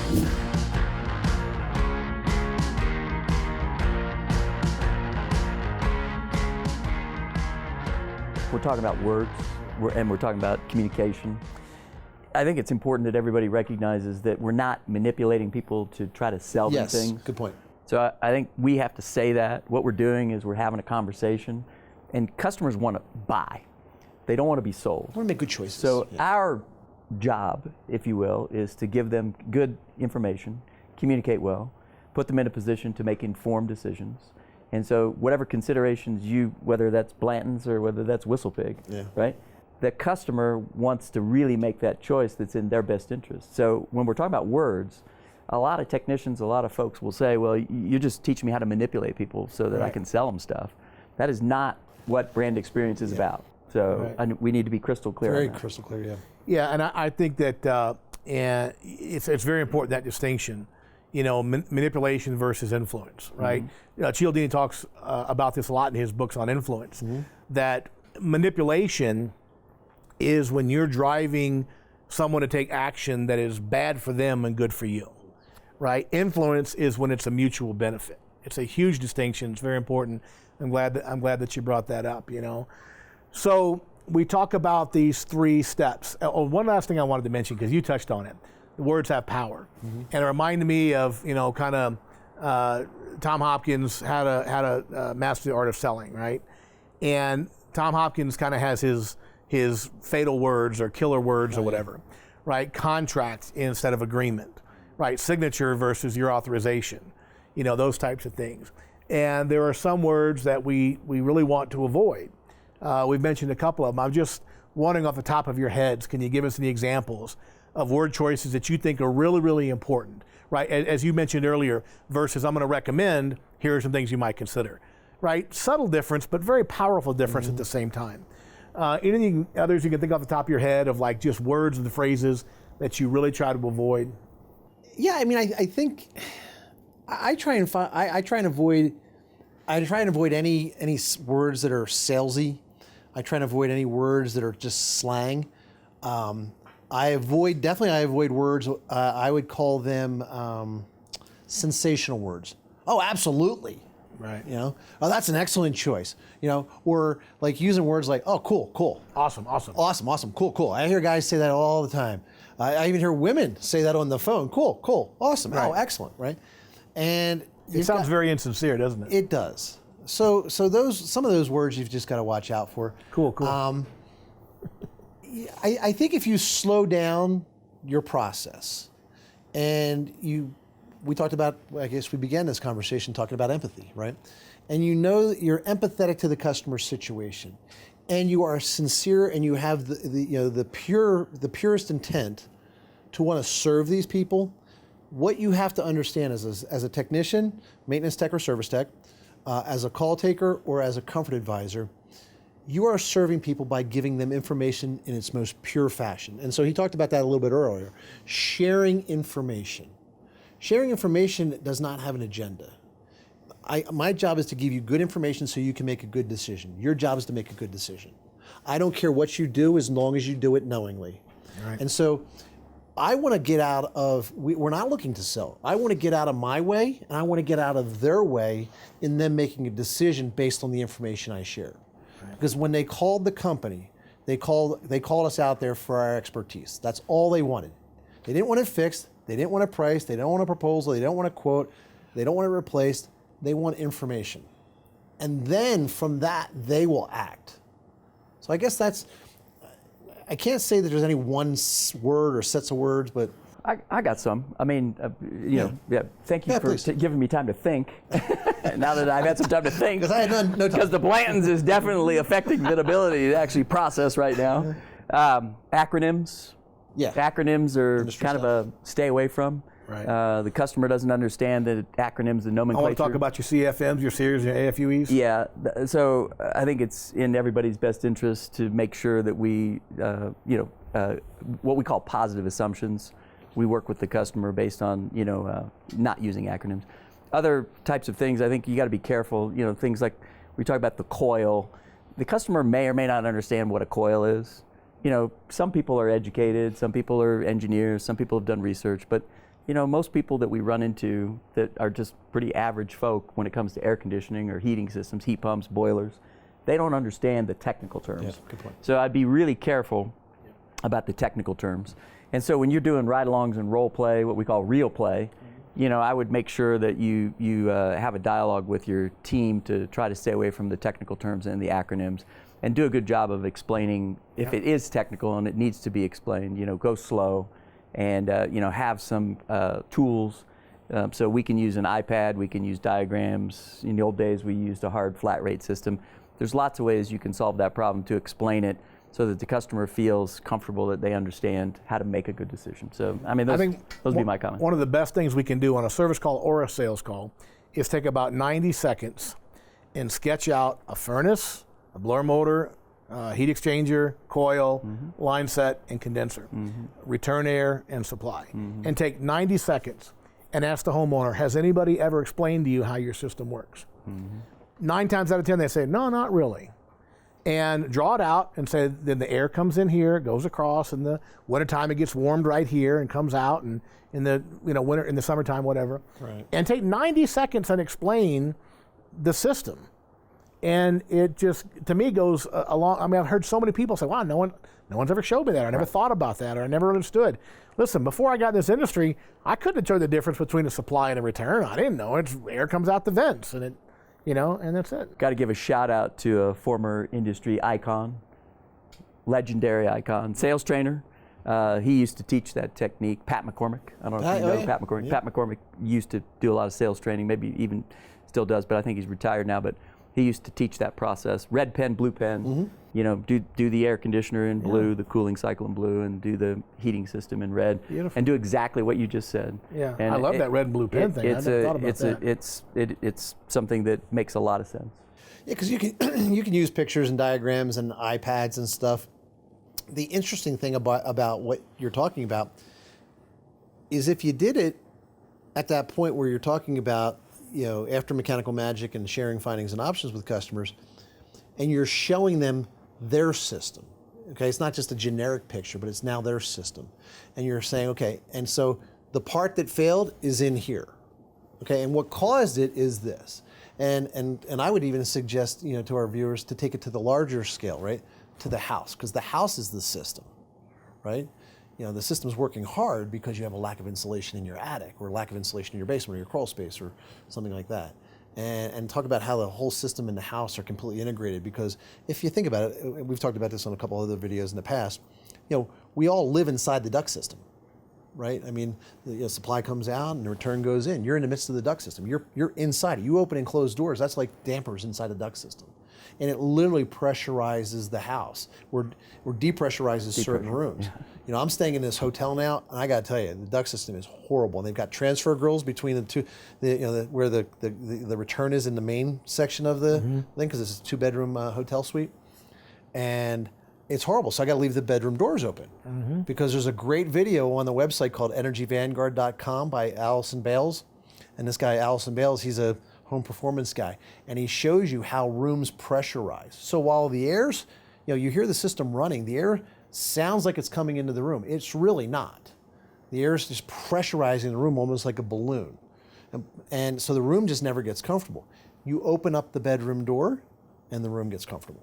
We're talking about words, and we're talking about communication. I think it's important that everybody recognizes that we're not manipulating people to try to sell them things. Yes, good point. So I think we have to say that. What we're doing is we're having a conversation, and customers want to buy. They don't want to be sold. I want to make good choices. So our job, if you will, is to give them good information, communicate well, put them in a position to make informed decisions. And so whatever considerations whether that's Blanton's or whether that's Whistlepig, right? The customer wants to really make that choice that's in their best interest. So when we're talking about words, a lot of technicians, a lot of folks will say, well, you just teach me how to manipulate people so that I can sell them stuff. That is not what brand experience is about. So we need to be crystal clear. Very crystal clear, yeah. Yeah, and I think that and it's very important, that distinction, manipulation versus influence, right? Cialdini talks about this a lot in his books on influence, that manipulation is when you're driving someone to take action that is bad for them and good for you, right? Influence is when it's a mutual benefit. It's a huge distinction. It's very important. I'm glad that you brought that up, So we talk about these 3 steps. Oh, one last thing I wanted to mention, because you touched on it. The words have power. And it reminded me of, Tom Hopkins had a master the art of selling, right? And Tom Hopkins kind of has his fatal words or killer words or whatever, right? Contract instead of agreement, right? Signature versus your authorization, those types of things. And there are some words that we really want to avoid. We've mentioned a couple of them. I'm just wondering off the top of your heads, can you give us any examples of word choices that you think are really, really important, right? As you mentioned earlier, versus I'm going to recommend, here are some things you might consider, right? Subtle difference, but very powerful difference at the same time. Anything others you can think off the top of your head of like just words and phrases that you really try to avoid? Yeah, I mean, I think I try and avoid any words that are salesy. I try and avoid any words that are just slang. I avoid words. I would call them sensational words. Oh, absolutely. Right. Oh, that's an excellent choice. Or like using words like, oh, cool. Awesome. Cool. I hear guys say that all the time. I even hear women say that on the phone. Cool. Awesome. Right. Oh, excellent. Right. And it sounds very insincere, doesn't it? It does. So some of those words you've just got to watch out for. Cool. I think if you slow down your process, and we talked about, I guess we began this conversation talking about empathy, right? And that you're empathetic to the customer's situation, and you are sincere, and you have the purest intent to want to serve these people. What you have to understand is, as a technician, maintenance tech or service tech, as a call taker or as a comfort advisor, you are serving people by giving them information in its most pure fashion. And so he talked about that a little bit earlier. Sharing information. Sharing information does not have an agenda. My job is to give you good information so you can make a good decision. Your job is to make a good decision. I don't care what you do as long as you do it knowingly. Right. And so I want to get out of, we're not looking to sell. I want to get out of my way, and I want to get out of their way in them making a decision based on the information I share. Right. Because when they called the company, they called us out there for our expertise. That's all they wanted. They didn't want it fixed. They didn't want a price. They don't want a proposal. They don't want a quote. They don't want it replaced. They want information. And then from that, they will act. So I guess I can't say that there's any one word or sets of words, but I got some. I mean, thank you for giving me time to think. Now that I've had some time to think. Because I had no time. Because the Blantons is definitely affecting the ability to actually process right now. Acronyms. Yeah. Acronyms are Industry kind stuff. of a stay away from. Right. The customer doesn't understand the acronyms and nomenclature. I want to talk about your CFMs, your series, your AFUEs. Yeah, so I think it's in everybody's best interest to make sure that we, what we call positive assumptions. We work with the customer based on, not using acronyms. Other types of things, I think you got to be careful. Things like we talk about the coil. The customer may or may not understand what a coil is. Some people are educated, some people are engineers, some people have done research, but you know, most people that we run into that are just pretty average folk when it comes to air conditioning or heating systems, heat pumps, boilers, they don't understand the technical terms. Yeah, good point. So I'd be really careful about the technical terms. And so when you're doing ride-alongs and role play, what we call real play, you know, I would make sure that you have a dialogue with your team to try to stay away from the technical terms and the acronyms, and do a good job of explaining if it is technical and it needs to be explained. You know, go slow, and you know, have some tools. So we can use an iPad, we can use diagrams. In the old days, we used a hard flat rate system. There's lots of ways you can solve that problem to explain it, so that the customer feels comfortable that they understand how to make a good decision. So, I mean, those would be my comments. One of the best things we can do on a service call or a sales call is take about 90 seconds and sketch out a furnace, a blower motor, heat exchanger, coil, line set, and condenser, return air, and supply. And take 90 seconds and ask the homeowner, has anybody ever explained to you how your system works? 9 times out of 10, they say, no, not really. And draw it out and say, then the air comes in here, goes across, in the wintertime it gets warmed right here and comes out, and in the winter, in the summertime, whatever. Right. And take 90 seconds and explain the system. And it just, to me, goes along. I mean, I've heard so many people say, wow, no one's ever showed me that. I never thought about that, or I never understood. Listen, before I got in this industry, I couldn't tell the difference between a supply and a return. I didn't know. Air comes out the vents, and and that's it. Got to give a shout out to a former industry icon, legendary icon, sales trainer. He used to teach that technique, Pat McCormick. I don't know if you know Pat McCormick. Yeah. Pat McCormick used to do a lot of sales training, maybe even still does, but I think he's retired now. But he used to teach that process, red pen, blue pen, you know, do the air conditioner in blue, the cooling cycle in blue, and do the heating system in red. Beautiful. And do exactly what you just said. Yeah, and I love that red and blue pen thing. I never thought about that. It's something that makes a lot of sense. Yeah, because you can you can use pictures and diagrams and iPads and stuff. The interesting thing about what you're talking about is if you did it at that point where you're talking about, you know, after mechanical magic and sharing findings and options with customers, and you're showing them their system. Okay, it's not just a generic picture, but it's now their system, and you're saying, okay, and so the part that failed is in here. Okay, and what caused it is this. And I would even suggest, you know, to our viewers to take it to the larger scale, right? To the house, because the house is the system, right? You know, the system's working hard because you have a lack of insulation in your attic, or lack of insulation in your basement or your crawl space or something like that. And talk about how the whole system and the house are completely integrated, because if you think about it, we've talked about this on a couple other videos in the past, you know, we all live inside the duct system, right? I mean, the supply comes out and the return goes in. You're in the midst of the duct system. You're inside it. You open and close doors. That's like dampers inside the duct system. And it literally pressurizes the house, or depressurizes certain rooms. Yeah. You know, I'm staying in this hotel now, and I got to tell you, the duct system is horrible. And they've got transfer grills between the two, where the return is in the main section of the thing, because it's a 2-bedroom hotel suite, and it's horrible. So I got to leave the bedroom doors open, because there's a great video on the website called EnergyVanguard.com by Allison Bales, and this guy Allison Bales, he's a home performance guy, and he shows you how rooms pressurize. So while the air's, you know, you hear the system running, the air sounds like it's coming into the room. It's really not. The air is just pressurizing the room almost like a balloon. And so the room just never gets comfortable. You open up the bedroom door and the room gets comfortable.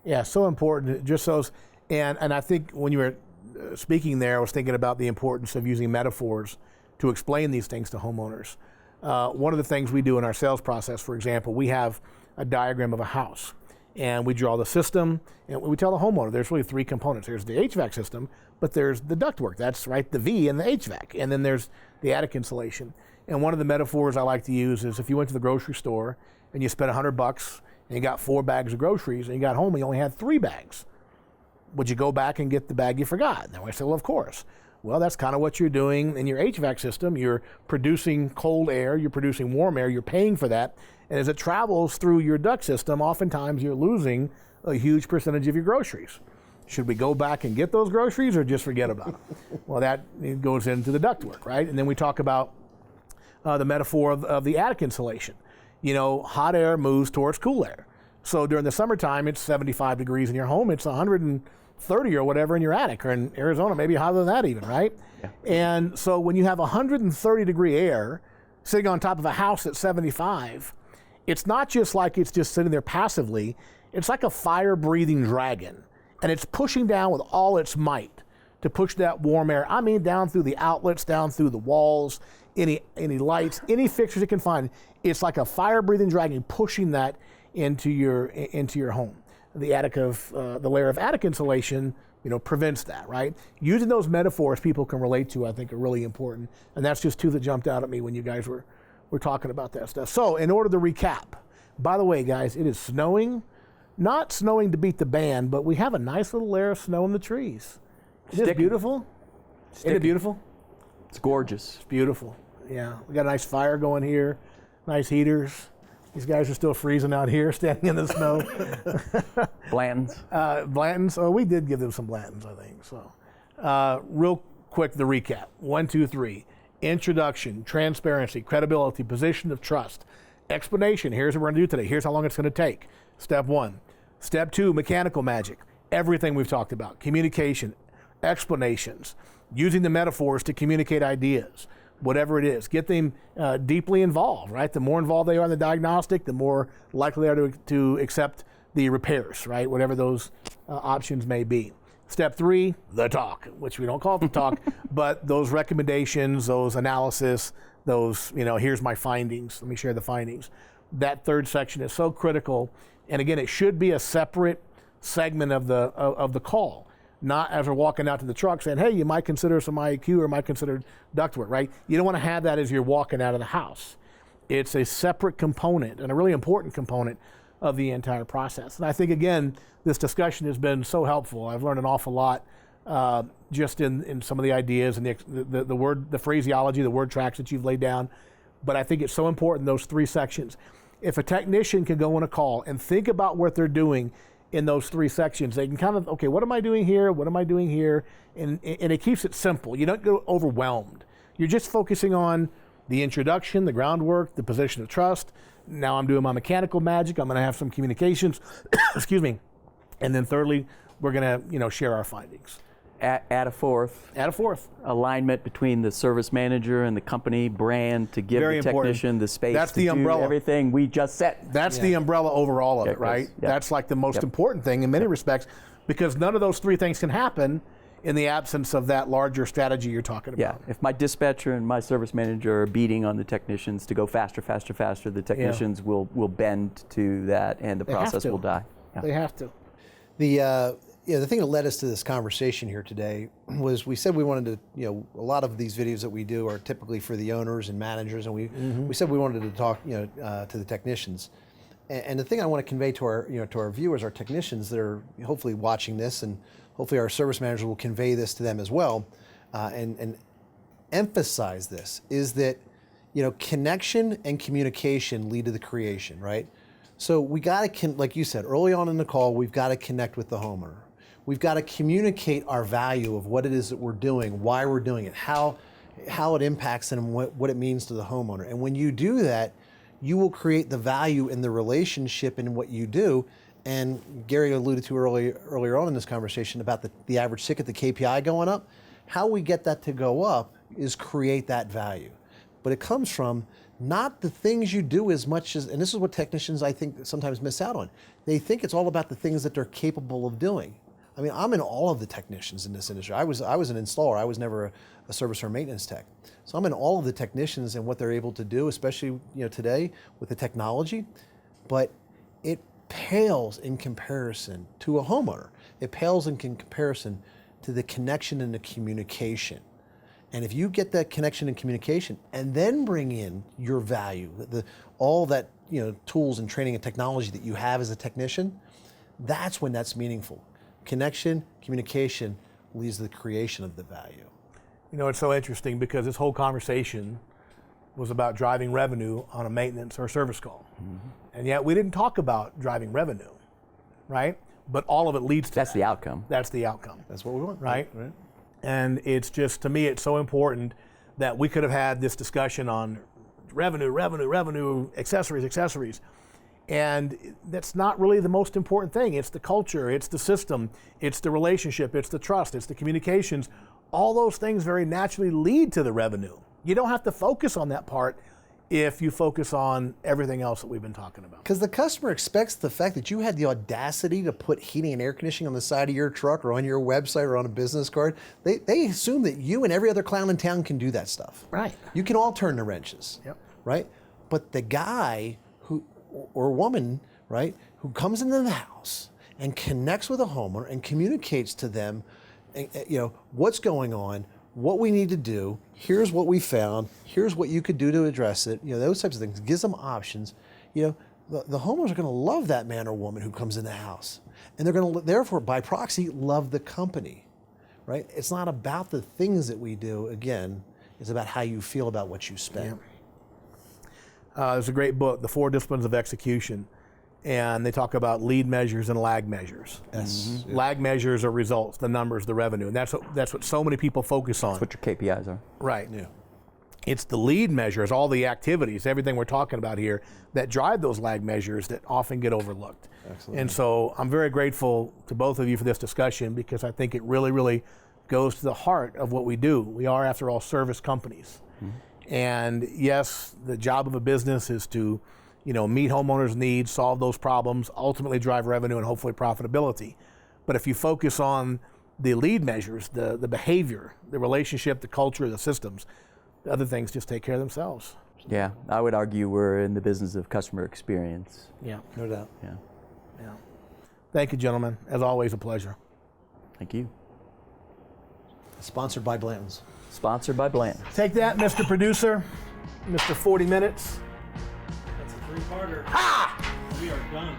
Yeah, so important. Just those, and I think when you were speaking there, I was thinking about the importance of using metaphors to explain these things to homeowners. One of the things we do in our sales process, for example, we have a diagram of a house, and we draw the system, and we tell the homeowner there's really 3 components. There's the HVAC system, but there's the ductwork. That's right, the V in the HVAC, and then there's the attic insulation. And one of the metaphors I like to use is if you went to the grocery store and you spent $100 and you got 4 bags of groceries, and you got home and you only had 3 bags, would you go back and get the bag you forgot? And I say, well, of course. Well, that's kind of what you're doing in your HVAC system. You're producing cold air, you're producing warm air, you're paying for that. And as it travels through your duct system, oftentimes you're losing a huge percentage of your groceries. Should we go back and get those groceries or just forget about them? Well, that goes into the ductwork, right? And then we talk about the metaphor of the attic insulation. You know, hot air moves towards cool air. So during the summertime, it's 75 degrees in your home. It's 100 30 or whatever in your attic, or in Arizona, maybe higher than that even, right? Yeah. And so when you have 130 degree air sitting on top of a house at 75, it's not just like it's just sitting there passively, it's like a fire-breathing dragon. And it's pushing down with all its might to push that warm air. I mean, down through the outlets, down through the walls, any lights, any fixtures it can find. It's like a fire-breathing dragon pushing that into your home. The layer of attic insulation, prevents that, right? Using those metaphors people can relate to, I think, are really important. And that's just two that jumped out at me when you guys were talking about that stuff. So, in order to recap, by the way, guys, it is snowing. Not snowing to beat the band, but we have a nice little layer of snow in the trees. Isn't it beautiful? Isn't it beautiful? It's gorgeous. It's beautiful. Yeah, we got a nice fire going here, nice heaters. These guys are still freezing out here, standing in the snow. Blanton's. Blanton's. Oh, we did give them some Blanton's, I think. So, real quick, the recap. 1, 2, 3. Introduction, transparency, credibility, position of trust, explanation. Here's what we're going to do today. Here's how long it's going to take. Step 1. Step 2, mechanical magic. Everything we've talked about. Communication, explanations, using the metaphors to communicate ideas. Whatever it is, get them deeply involved, right? The more involved they are in the diagnostic, the more likely they are to accept the repairs, right? Whatever those options may be. Step 3, the talk, which we don't call it the talk, but those recommendations, those analysis, those, here's my findings, let me share the findings. That third section is so critical. And again, it should be a separate segment of the call. Not as we're walking out to the truck saying, hey, you might consider some IQ or might consider ductwork, right? You don't want to have that as you're walking out of the house. It's a separate component and a really important component of the entire process. And I think, again, this discussion has been so helpful. I've learned an awful lot just in some of the ideas and the phraseology, the word tracks that you've laid down. But I think it's so important, those 3 sections. If a technician can go on a call and think about what they're doing in those 3 sections, they can kind of, okay, what am I doing here? What am I doing here? And it keeps it simple. You don't get overwhelmed. You're just focusing on the introduction, the groundwork, the position of trust. Now I'm doing my mechanical magic. I'm going to have some communications, excuse me. And then thirdly, we're going to, share our findings. Add a fourth. Add a fourth. Alignment between the service manager and the company brand to give Very the technician important. the space That's to the do umbrella. Everything we just said. That's the umbrella over all of it, right? Yep. That's like the most important thing in many respects, because none of those 3 things can happen in the absence of that larger strategy you're talking about. Yeah, if my dispatcher and my service manager are beating on the technicians to go faster, the technicians will bend to that, and the process will die. Yeah. They have to. The thing that led us to this conversation here today was we said we wanted to, a lot of these videos that we do are typically for the owners and managers, and we said we wanted to talk, to the technicians. And the thing I want to convey to our viewers, our technicians that are hopefully watching this, and hopefully our service managers will convey this to them as well, and emphasize this, is that, connection and communication lead to the creation, right? So we got to, like you said, early on in the call, we've got to connect with the homeowner. We've got to communicate our value of what it is that we're doing, why we're doing it, how it impacts them, and what it means to the homeowner. And when you do that, you will create the value in the relationship in what you do. And Gary alluded to earlier on in this conversation about the average ticket, the KPI going up. How we get that to go up is create that value. But it comes from not the things you do as much as, and this is what technicians I think sometimes miss out on. They think it's all about the things that they're capable of doing. I mean, I'm in all of the technicians in this industry. I was an installer. I was never a service or maintenance tech. So I'm in all of the technicians and what they're able to do, especially today with the technology. But it pales in comparison to a homeowner. It pales in comparison to the connection and the communication. And if you get that connection and communication, and then bring in your value, all that tools and training and technology that you have as a technician, that's when that's meaningful. Connection, communication leads to the creation of the value. It's so interesting because this whole conversation was about driving revenue on a maintenance or service call. Mm-hmm. And yet we didn't talk about driving revenue, right? But all of it leads to That's the outcome. That's the outcome. That's what we want. Right? And it's just, to me, it's so important that we could have had this discussion on revenue, accessories. And that's not really the most important thing. It's the culture, it's the system, it's the relationship, it's the trust, it's the communications. All those things very naturally lead to the revenue. You don't have to focus on that part if you focus on everything else that we've been talking about. Because the customer expects the fact that you had the audacity to put heating and air conditioning on the side of your truck or on your website or on a business card. They assume that you and every other clown in town can do that stuff. Right. You can all turn the wrenches. Yep. Right? But the guy who, or woman, right, who comes into the house and connects with a homeowner and communicates to them, what's going on, what we need to do, here's what we found, here's what you could do to address it, those types of things, gives them options. The homeowners are going to love that man or woman who comes in the house. And they're going to, therefore, by proxy, love the company, right? It's not about the things that we do, again, it's about how you feel about what you spend. Yeah. There's a great book, The 4 Disciplines of Execution, and they talk about lead measures and lag measures. Yes. Mm-hmm. Yeah. Lag measures are results, the numbers, the revenue, and that's what so many people focus on. That's what your KPIs are. Right. Yeah. It's the lead measures, all the activities, everything we're talking about here, that drive those lag measures that often get overlooked. Absolutely. And so I'm very grateful to both of you for this discussion, because I think it really, really goes to the heart of what we do. We are, after all, service companies. Mm-hmm. And yes, the job of a business is to meet homeowners' needs, solve those problems, ultimately drive revenue and hopefully profitability. But if you focus on the lead measures, the behavior, the relationship, the culture, the systems, the other things just take care of themselves. Yeah, I would argue we're in the business of customer experience. Yeah. No doubt. Yeah. Yeah. Thank you, gentlemen. As always, a pleasure. Thank you. Sponsored by Blanton's. Sponsored by Blanton. Take that, Mr. Producer, Mr. 40 Minutes. That's a three-parter. Ha! We are done.